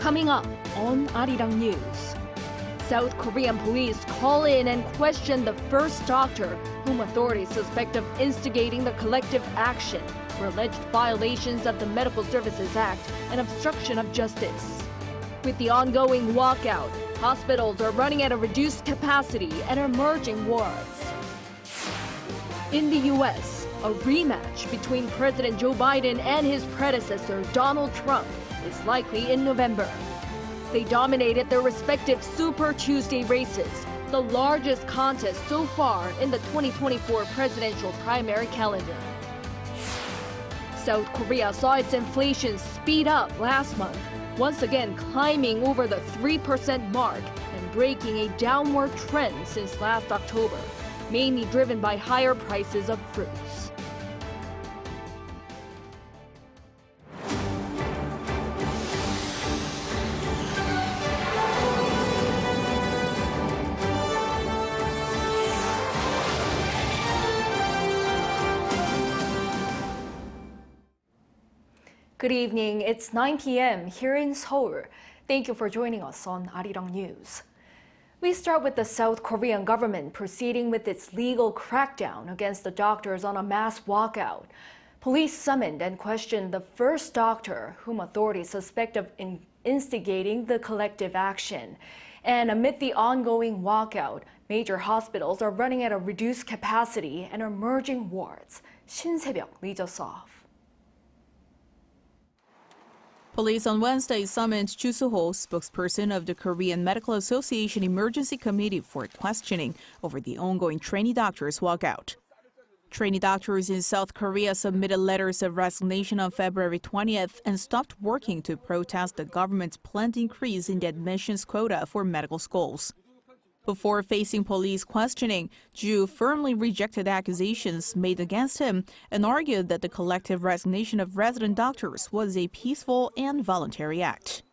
Coming up on Arirang News. South Korean police call in and question the first doctor whom authorities suspect of instigating the collective action for alleged violations of the Medical Services Act and obstruction of justice. With the ongoing walkout, hospitals are running at a reduced capacity and are merging wards. In the U.S., a rematch between President Joe Biden and his predecessor, Donald Trump, is likely in November. They dominated their respective Super Tuesday races, the largest contest so far in the 2024 presidential primary calendar. South Korea saw its inflation speed up last month, once again climbing over the 3% mark and breaking a downward trend since last October, mainly driven by higher prices of fruits. Good evening. It's 9 p.m. here in Seoul. Thank you for joining us on Arirang News. We start with the South Korean government proceeding with its legal crackdown against the doctors on a mass walkout. Police summoned and questioned the first doctor whom authorities suspect of instigating the collective action. And amid the ongoing walkout, major hospitals are running at a reduced capacity and are merging wards. 신세벽 leads us off. Police on Wednesday summoned Chu Soo-ho, spokesperson of the Korean Medical Association Emergency Committee, for questioning over the ongoing trainee doctors' walkout. Trainee doctors in South Korea submitted letters of resignation on February 20th and stopped working to protest the government's planned increase in the admissions quota for medical schools. Before facing police questioning, Ju firmly rejected accusations made against him and argued that the collective resignation of resident doctors was a peaceful and voluntary act.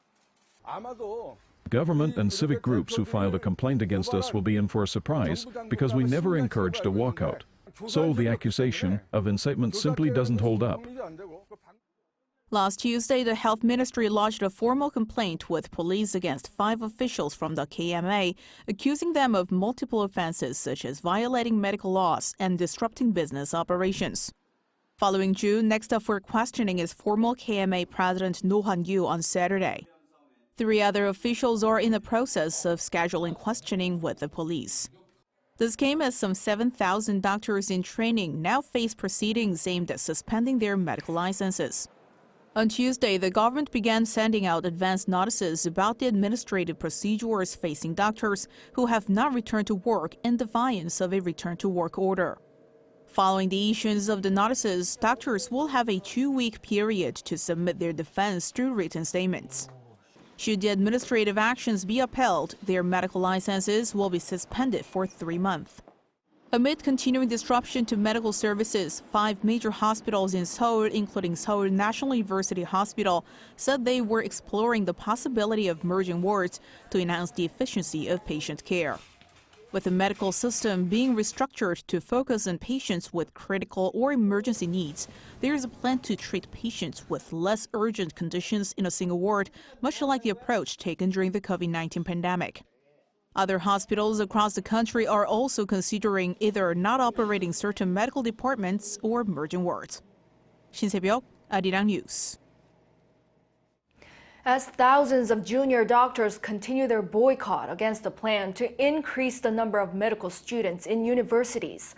Government and civic groups who filed a complaint against us will be in for a surprise because we never encouraged a walkout. So the accusation of incitement simply doesn't hold up. Last Tuesday, the Health Ministry lodged a formal complaint with police against 5 officials from the KMA, accusing them of multiple offenses such as violating medical laws and disrupting business operations. Following June, next up for questioning is former KMA President Noh Han-gyu on Saturday. 3 other officials are in the process of scheduling questioning with the police. This came as some 7,000 doctors in training now face proceedings aimed at suspending their medical licenses. On Tuesday, the government began sending out advance notices about the administrative procedures facing doctors who have not returned to work in defiance of a return-to-work order. Following the issuance of the notices, doctors will have a 2-week period to submit their defense through written statements. Should the administrative actions be upheld, their medical licenses will be suspended for 3 months. Amid continuing disruption to medical services, 5 major hospitals in Seoul, including Seoul National University Hospital, said they were exploring the possibility of merging wards to enhance the efficiency of patient care. With the medical system being restructured to focus on patients with critical or emergency needs, there is a plan to treat patients with less urgent conditions in a single ward, much like the approach taken during the COVID-19 pandemic. Other hospitals across the country are also considering either not operating certain medical departments or merging wards. 신세벽, Arirang News. As thousands of junior doctors continue their boycott against the plan to increase the number of medical students in universities,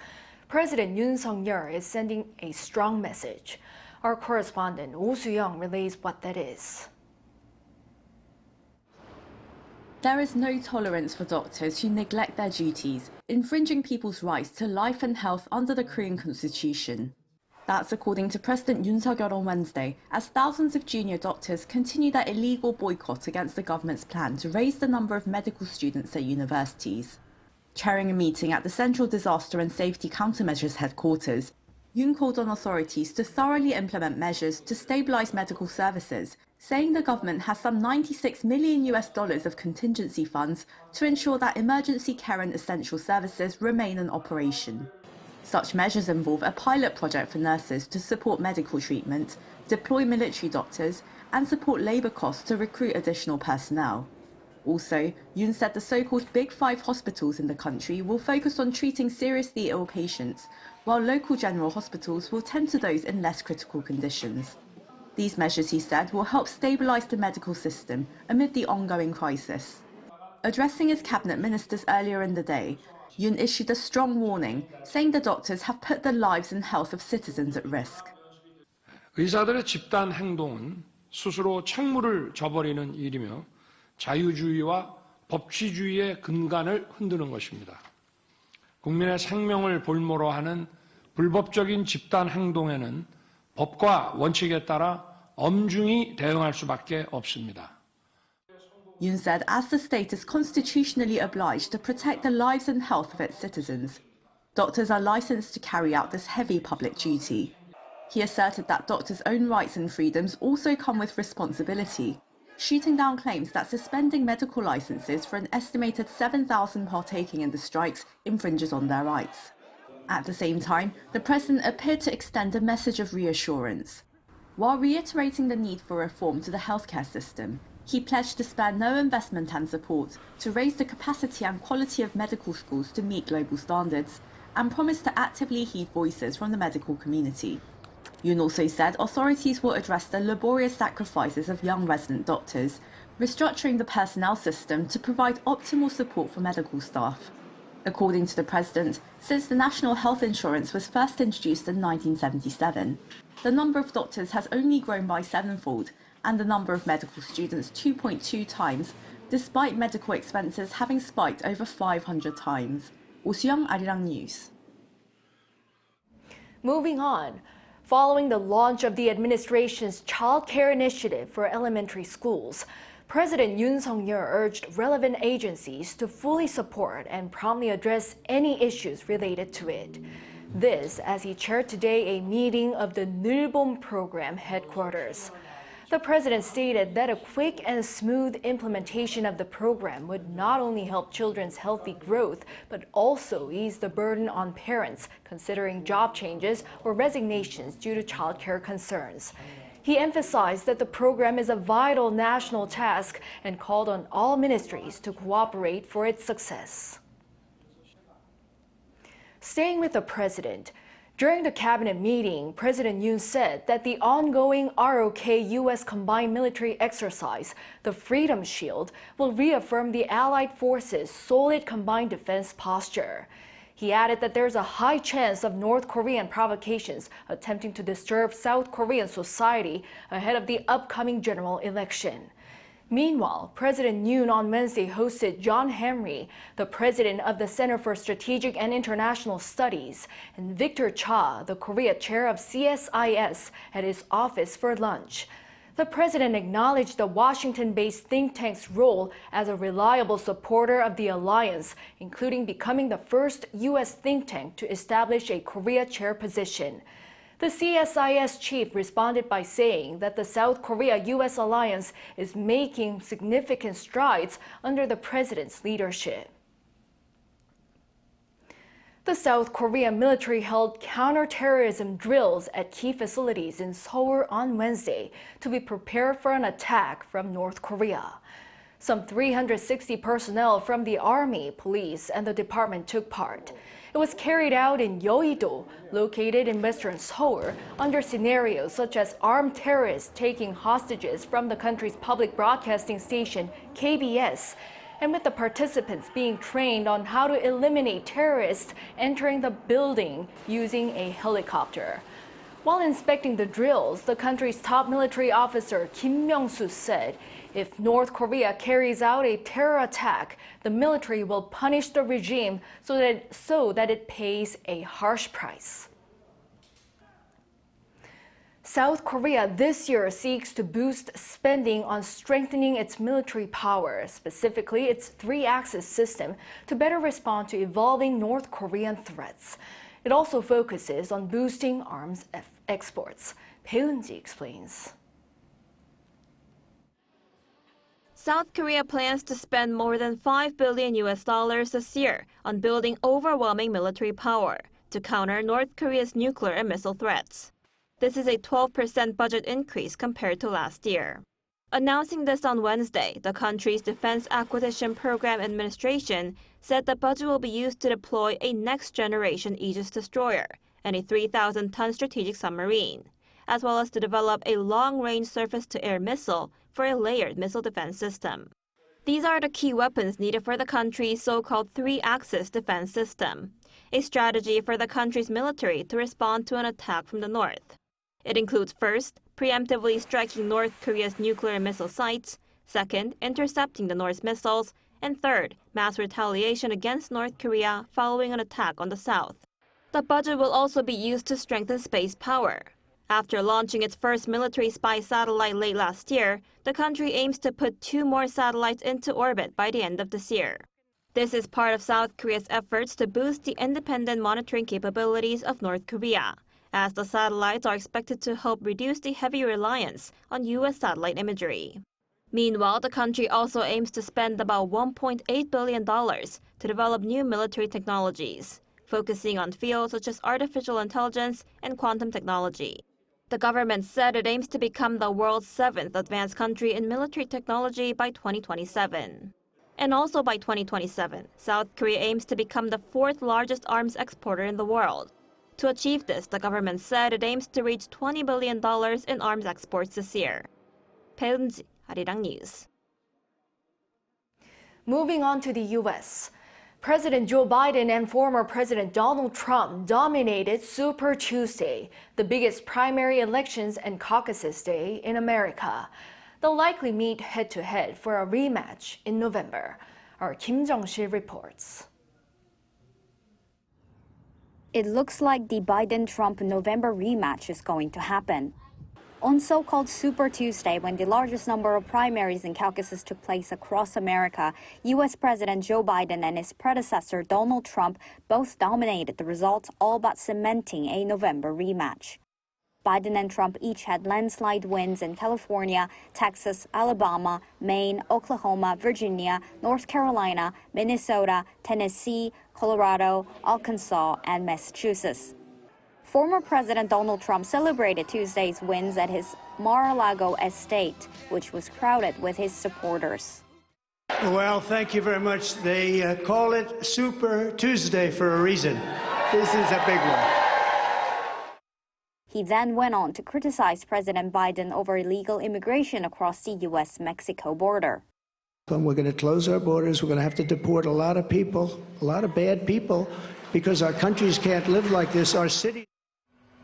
President Yoon is sending a strong message. Our correspondent Oh Soo-young relays what that is. There is no tolerance for doctors who neglect their duties, infringing people's rights to life and health under the Korean Constitution. That's according to President Yoon on Wednesday, as thousands of junior doctors continue their illegal boycott against the government's plan to raise the number of medical students at universities. Chairing a meeting at the Central Disaster and Safety Countermeasures headquarters, Yoon called on authorities to thoroughly implement measures to stabilize medical services, saying the government has some $96 million of contingency funds to ensure that emergency care and essential services remain in operation. Such measures involve a pilot project for nurses to support medical treatment, deploy military doctors, and support labour costs to recruit additional personnel. Also, Yoon said the so-called Big Five hospitals in the country will focus on treating seriously ill patients, while local general hospitals will tend to those in less critical conditions. These measures, he said, will help stabilise the medical system amid the ongoing crisis. Addressing his cabinet ministers earlier in the day, Yoon issued a strong warning, saying the doctors have put the lives and health of citizens at risk. 의사들의 집단 행동은 스스로 책무를 져버리는 일이며 자유주의와 법치주의의 근간을 흔드는 것입니다. 국민의 생명을 볼모로 하는 불법적인 집단 행동에는 법과 원칙에 따라 엄중히 대응할 수밖에 없습니다. Yoon said as the state is constitutionally obliged to protect the lives and health of its citizens, doctors are licensed to carry out this heavy public duty. He asserted that doctors' own rights and freedoms also come with responsibility, shooting down claims that suspending medical licenses for an estimated 7,000 partaking in the strikes infringes on their rights. At the same time, the president appeared to extend a message of reassurance. While reiterating the need for reform to the healthcare system, he pledged to spare no investment and support to raise the capacity and quality of medical schools to meet global standards, and promised to actively heed voices from the medical community. Yoon also said authorities will address the laborious sacrifices of young resident doctors, restructuring the personnel system to provide optimal support for medical staff. According to the president, since the national health insurance was first introduced in 1977, the number of doctors has only grown by sevenfold, and the number of medical students 2.2 times, despite medical expenses having spiked over 500 times. 오수영, Arirang News. Moving on. Following the launch of the administration's child care initiative for elementary schools, President Yoon Suk-yeol urged relevant agencies to fully support and promptly address any issues related to it. This as he chaired today a meeting of the Neulbom program headquarters. The president stated that a quick and smooth implementation of the program would not only help children's healthy growth, but also ease the burden on parents considering job changes or resignations due to childcare concerns. He emphasized that the program is a vital national task and called on all ministries to cooperate for its success. Staying with the president, during the cabinet meeting, President Yoon said that the ongoing ROK-US combined military exercise, the Freedom Shield, will reaffirm the Allied forces' solid combined defense posture. He added that there's a high chance of North Korean provocations attempting to disturb South Korean society ahead of the upcoming general election. Meanwhile, President Yoon on Wednesday hosted John Henry, the president of the Center for Strategic and International Studies, and Victor Cha, the Korea chair of CSIS, at his office for lunch. The president acknowledged the Washington-based think tank's role as a reliable supporter of the alliance, including becoming the first U.S. think tank to establish a Korea chair position. The CSIS chief responded by saying that the South Korea-U.S. alliance is making significant strides under the president's leadership. The South Korean military held counter-terrorism drills at key facilities in Seoul on Wednesday to be prepared for an attack from North Korea. Some 360 personnel from the army, police, and the department took part. It was carried out in Yeouido, located in western Seoul, under scenarios such as armed terrorists taking hostages from the country's public broadcasting station, KBS, and with the participants being trained on how to eliminate terrorists entering the building using a helicopter. While inspecting the drills, the country's top military officer Kim Myung-soo said, if North Korea carries out a terror attack, the military will punish the regime so that it pays a harsh price. South Korea this year seeks to boost spending on strengthening its military power, specifically its three-axis system, to better respond to evolving North Korean threats. It also focuses on boosting arms exports. Peunji explains. South Korea plans to spend more than $5 billion this year on building overwhelming military power to counter North Korea's nuclear and missile threats. This is a 12% budget increase compared to last year. Announcing this on Wednesday, the country's Defense Acquisition Program Administration said the budget will be used to deploy a next-generation Aegis destroyer and a 3,000-ton strategic submarine, as well as to develop a long-range surface-to-air missile for a layered missile defense system. These are the key weapons needed for the country's so-called three-axis defense system, a strategy for the country's military to respond to an attack from the north. It includes first, preemptively striking North Korea's nuclear missile sites, second, intercepting the North's missiles, and third, mass retaliation against North Korea following an attack on the south. The budget will also be used to strengthen space power. After launching its first military spy satellite late last year, the country aims to put 2 more satellites into orbit by the end of this year. This is part of South Korea's efforts to boost the independent monitoring capabilities of North Korea, as the satellites are expected to help reduce the heavy reliance on U.S. satellite imagery. Meanwhile, the country also aims to spend about $1.8 billion to develop new military technologies, focusing on fields such as artificial intelligence and quantum technology. The government said it aims to become the world's 7th advanced country in military technology by 2027. And also by 2027, South Korea aims to become the 4th largest arms exporter in the world. To achieve this, the government said it aims to reach $20 billion in arms exports this year. 배은지, Arirang News. Moving on to the U.S. President Joe Biden and former President Donald Trump dominated Super Tuesday, the biggest primary elections and caucuses day in America. They'll likely meet head-to-head for a rematch in November. Our Kim Jung-sil reports. It looks like the Biden-Trump November rematch is going to happen. On so-called Super Tuesday, when the largest number of primaries and caucuses took place across America, U.S. President Joe Biden and his predecessor Donald Trump both dominated the results, all but cementing a November rematch. Biden and Trump each had landslide wins in California, Texas, Alabama, Maine, Oklahoma, Virginia, North Carolina, Minnesota, Tennessee, Colorado, Arkansas, and Massachusetts. Former President Donald Trump celebrated Tuesday's wins at his Mar-a-Lago estate, which was crowded with his supporters. Well, thank you very much. They call it Super Tuesday for a reason. This is a big one. He then went on to criticize President Biden over illegal immigration across the U.S.-Mexico border. We're going to close our borders. We're going to have to deport a lot of people, a lot of bad people, because our countries can't live like this. Our cities.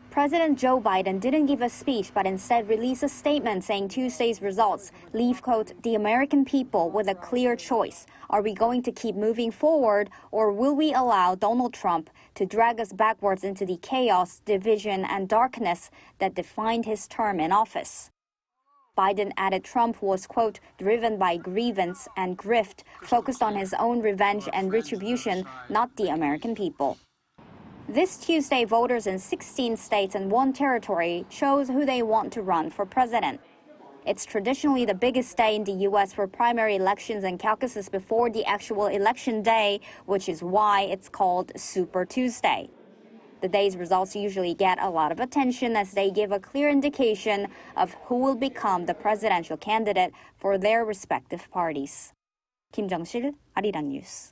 President Joe Biden didn't give a speech, but instead released a statement saying Tuesday's results leave, quote, the American people with a clear choice. Are we going to keep moving forward, or will we allow Donald Trump to drag us backwards into the chaos, division, and darkness that defined his term in office? Biden added Trump was, quote, driven by grievance and grift, focused on his own revenge and retribution, not the American people. This Tuesday, voters in 16 states and 1 territory chose who they want to run for president. It's traditionally the biggest day in the U.S. for primary elections and caucuses before the actual election day, which is why it's called Super Tuesday. The day's results usually get a lot of attention as they give a clear indication of who will become the presidential candidate for their respective parties. Kim Jung-sil, Arirang News.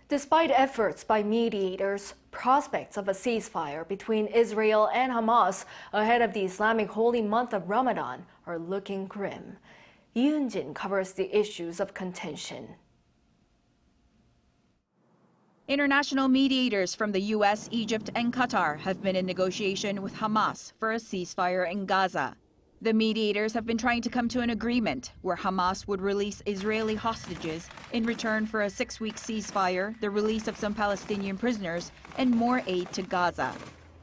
Despite efforts by mediators, prospects of a ceasefire between Israel and Hamas ahead of the Islamic holy month of Ramadan are looking grim. Yoon covers the issues of contention. International mediators from the U.S., Egypt, and Qatar have been in negotiation with Hamas for a ceasefire in Gaza. The mediators have been trying to come to an agreement where Hamas would release Israeli hostages in return for a 6-week ceasefire, the release of some Palestinian prisoners, and more aid to Gaza.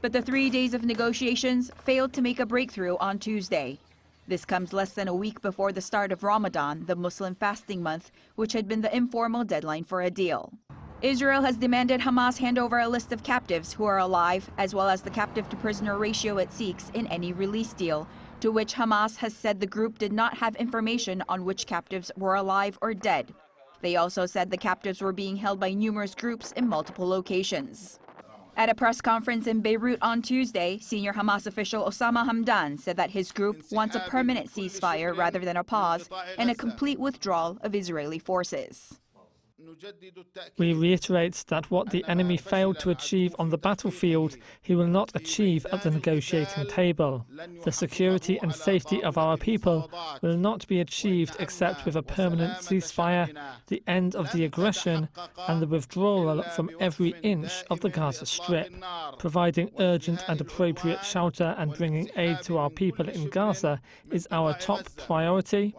But the 3 days of negotiations failed to make a breakthrough on Tuesday. This comes less than a week before the start of Ramadan, the Muslim fasting month, which had been the informal deadline for a deal. Israel has demanded Hamas hand over a list of captives who are alive, as well as the captive-to-prisoner ratio it seeks in any release deal, to which Hamas has said the group did not have information on which captives were alive or dead. They also said the captives were being held by numerous groups in multiple locations. At a press conference in Beirut on Tuesday, senior Hamas official Osama Hamdan said that his group wants a permanent ceasefire rather than a pause and a complete withdrawal of Israeli forces. We reiterate that what the enemy failed to achieve on the battlefield, he will not achieve at the negotiating table. The security and safety of our people will not be achieved except with a permanent ceasefire, the end of the aggression, and the withdrawal from every inch of the Gaza Strip. Providing urgent and appropriate shelter and bringing aid to our people in Gaza is our top priority,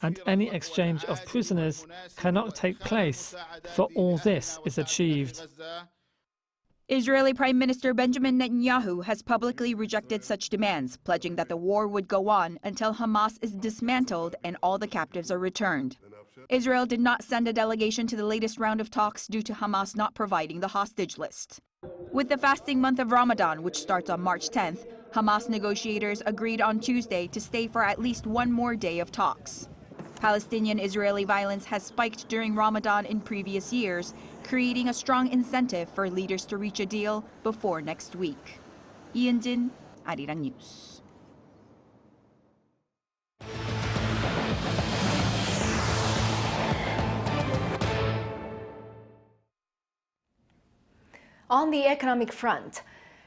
and any exchange of prisoners cannot take place before all this is achieved. Israeli Prime Minister Benjamin Netanyahu has publicly rejected such demands, pledging that the war would go on until Hamas is dismantled and all the captives are returned. Israel did not send a delegation to the latest round of talks due to Hamas not providing the hostage list. With the fasting month of Ramadan, which starts on March 10th, Hamas negotiators agreed on Tuesday to stay for at least one more day of talks. Palestinian-Israeli violence has spiked during Ramadan in previous years, creating a strong incentive for leaders to reach a deal before next week. Ian-jin, Arirang News. On the economic front,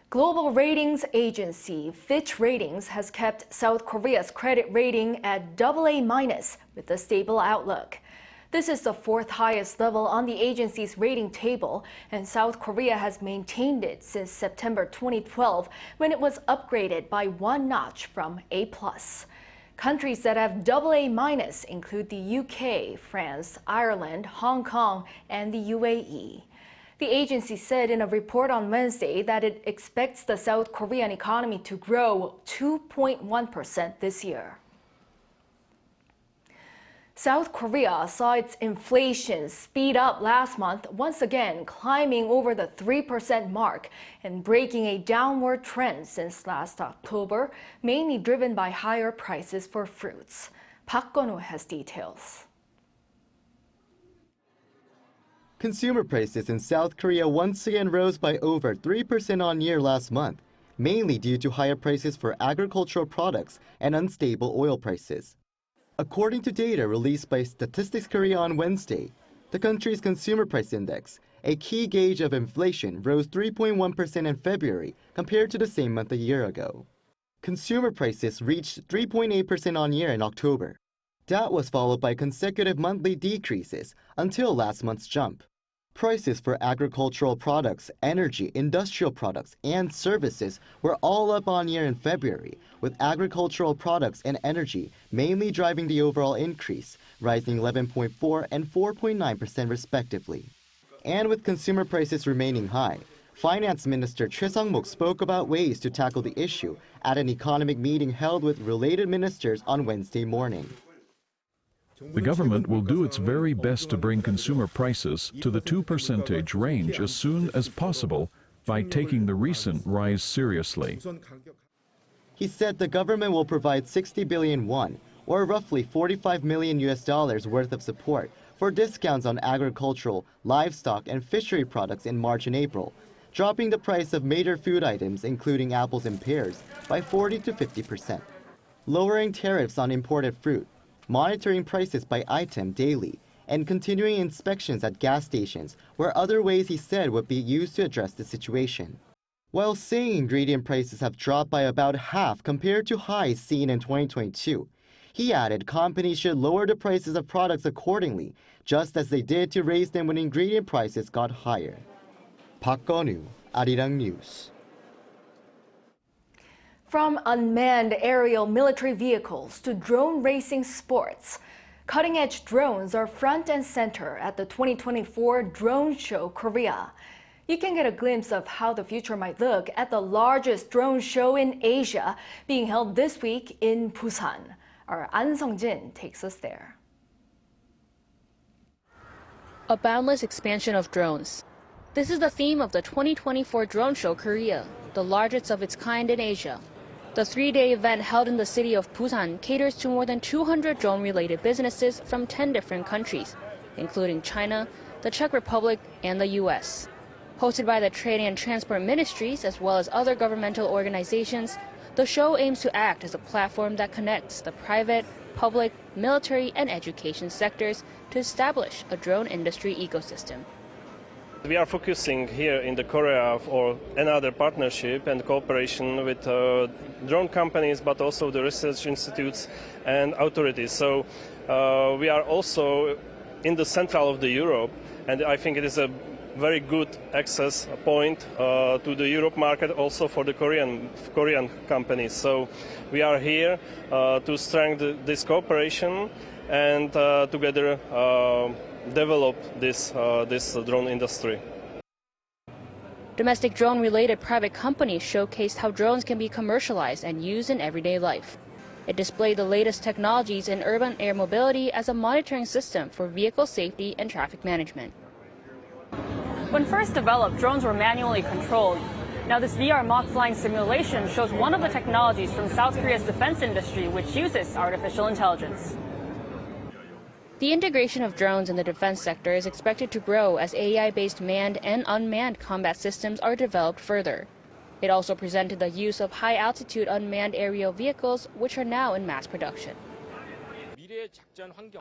global ratings agency Fitch Ratings has kept South Korea's credit rating at AA- with a stable outlook. This is the fourth highest level on the agency's rating table, and South Korea has maintained it since September 2012, when it was upgraded by one notch from A+. Countries that have AA- include the UK, France, Ireland, Hong Kong, and the UAE. The agency said in a report on Wednesday that it expects the South Korean economy to grow 2.1% this year. South Korea saw its inflation speed up last month, once again climbing over the 3% mark and breaking a downward trend since last October, mainly driven by higher prices for fruits. Park Gun-woo has details. Consumer prices in South Korea once again rose by over 3% on year last month, mainly due to higher prices for agricultural products and unstable oil prices. According to data released by Statistics Korea on Wednesday, the country's consumer price index, a key gauge of inflation, rose 3.1% in February compared to the same month a year ago. Consumer prices reached 3.8% on year in October. That was followed by consecutive monthly decreases until last month's jump. Prices for agricultural products, energy, industrial products, and services were all up on year in February, with agricultural products and energy mainly driving the overall increase, rising 11.4% and 4.9% respectively. And with consumer prices remaining high, Finance Minister Choi Sang-mok spoke about ways to tackle the issue at an economic meeting held with related ministers on Wednesday morning. The government will do its very best to bring consumer prices to the 2% range as soon as possible by taking the recent rise seriously. He said the government will provide 60 billion won, or roughly $45 million worth of support for discounts on agricultural, livestock, and fishery products in March and April, dropping the price of major food items including apples and pears by 40 to 50%, lowering tariffs on imported fruit, monitoring prices by item daily, and continuing inspections at gas stations were other ways he said would be used to address the situation. While saying ingredient prices have dropped by about half compared to highs seen in 2022, he added companies should lower the prices of products accordingly, just as they did to raise them when ingredient prices got higher. Park Gun-woo, Arirang News. From unmanned aerial military vehicles to drone racing sports, cutting-edge drones are front and center at the 2024 Drone Show Korea. You can get a glimpse of how the future might look at the largest drone show in Asia, being held this week in Busan. Our An Sung-jin takes us there. A boundless expansion of drones. This is the theme of the 2024 Drone Show Korea, the largest of its kind in Asia. The three-day event held in the city of Busan caters to more than 200 drone-related businesses from 10 different countries, including China, the Czech Republic, and the U.S. Hosted by the Trade and Transport Ministries as well as other governmental organizations, the show aims to act as a platform that connects the private, public, military, and education sectors to establish a drone industry ecosystem. We are focusing here in the Korea for another partnership and cooperation with drone companies, but also the research institutes and authorities. So we are also in the central of the Europe, and I think it is a very good access point to the Europe market also for the Korean companies. So we are here to strengthen this cooperation and together develop this drone industry. Domestic drone-related private companies showcased how drones can be commercialized and used in everyday life. It displayed the latest technologies in urban air mobility as a monitoring system for vehicle safety and traffic management. When first developed, drones were manually controlled. Now this VR mock flying simulation shows one of the technologies from South Korea's defense industry, which uses artificial intelligence. The integration of drones in the defense sector is expected to grow as AI-based manned and unmanned combat systems are developed further. It also presented the use of high-altitude unmanned aerial vehicles, which are now in mass production.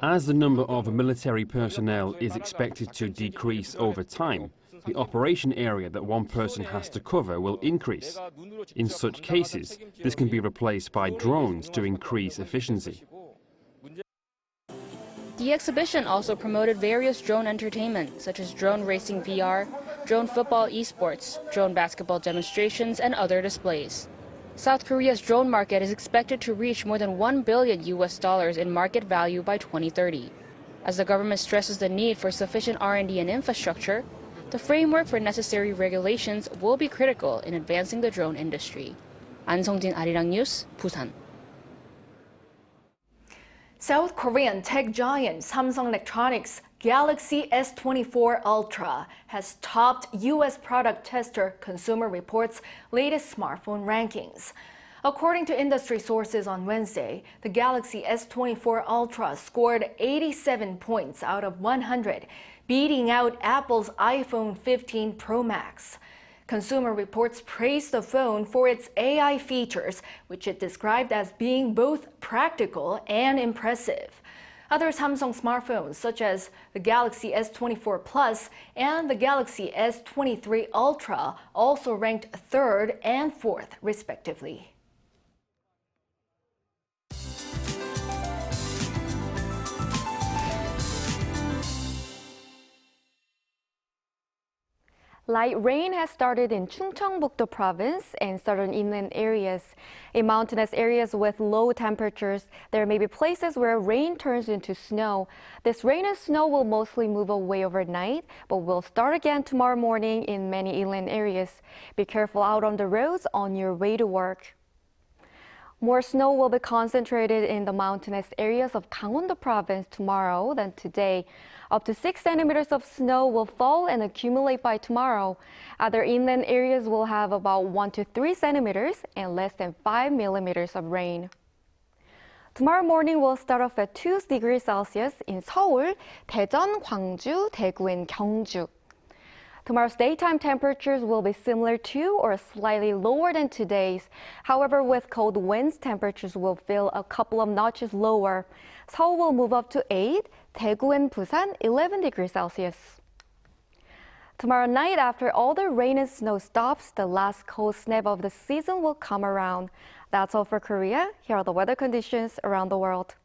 As the number of military personnel is expected to decrease over time, the operation area that one person has to cover will increase. In such cases, this can be replaced by drones to increase efficiency. The exhibition also promoted various drone entertainment, such as drone racing VR, drone football esports, drone basketball demonstrations, and other displays. South Korea's drone market is expected to reach more than $1 billion in market value by 2030. As the government stresses the need for sufficient R&D and infrastructure, the framework for necessary regulations will be critical in advancing the drone industry. An Sung-jin, Arirang News, Busan. South Korean tech giant Samsung Electronics' Galaxy S24 Ultra has topped U.S. product tester Consumer Reports' latest smartphone rankings. According to industry sources on Wednesday, the Galaxy S24 Ultra scored 87 points out of 100, beating out Apple's iPhone 15 Pro Max. Consumer Reports praised the phone for its AI features, which it described as being both practical and impressive. Other Samsung smartphones, such as the Galaxy S24 Plus and the Galaxy S23 Ultra, also ranked 3rd and 4th, respectively. Light rain has started in Chungcheongbuk-do province and southern inland areas. In mountainous areas with low temperatures, there may be places where rain turns into snow. This rain and snow will mostly move away overnight, but will start again tomorrow morning in many inland areas. Be careful out on the roads on your way to work. More snow will be concentrated in the mountainous areas of Gangwon-do province tomorrow than today. Up to 6 centimeters of snow will fall and accumulate by tomorrow. Other inland areas will have about 1 to 3 centimeters and less than 5 millimeters of rain. Tomorrow morning will start off at 2 degrees Celsius in Seoul, Daejeon, Gwangju, Daegu, and Gyeongju. Tomorrow's daytime temperatures will be similar to or slightly lower than today's. However, with cold winds, temperatures will feel a couple of notches lower. Seoul will move up to 8, Daegu and Busan 11 degrees Celsius. Tomorrow night, after all the rain and snow stops, the last cold snap of the season will come around. That's all for Korea. Here are the weather conditions around the world.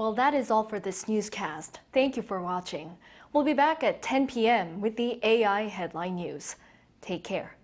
Well, that is all for this newscast. Thank you for watching. We'll be back at 10 p.m. with the AI headline news. Take care.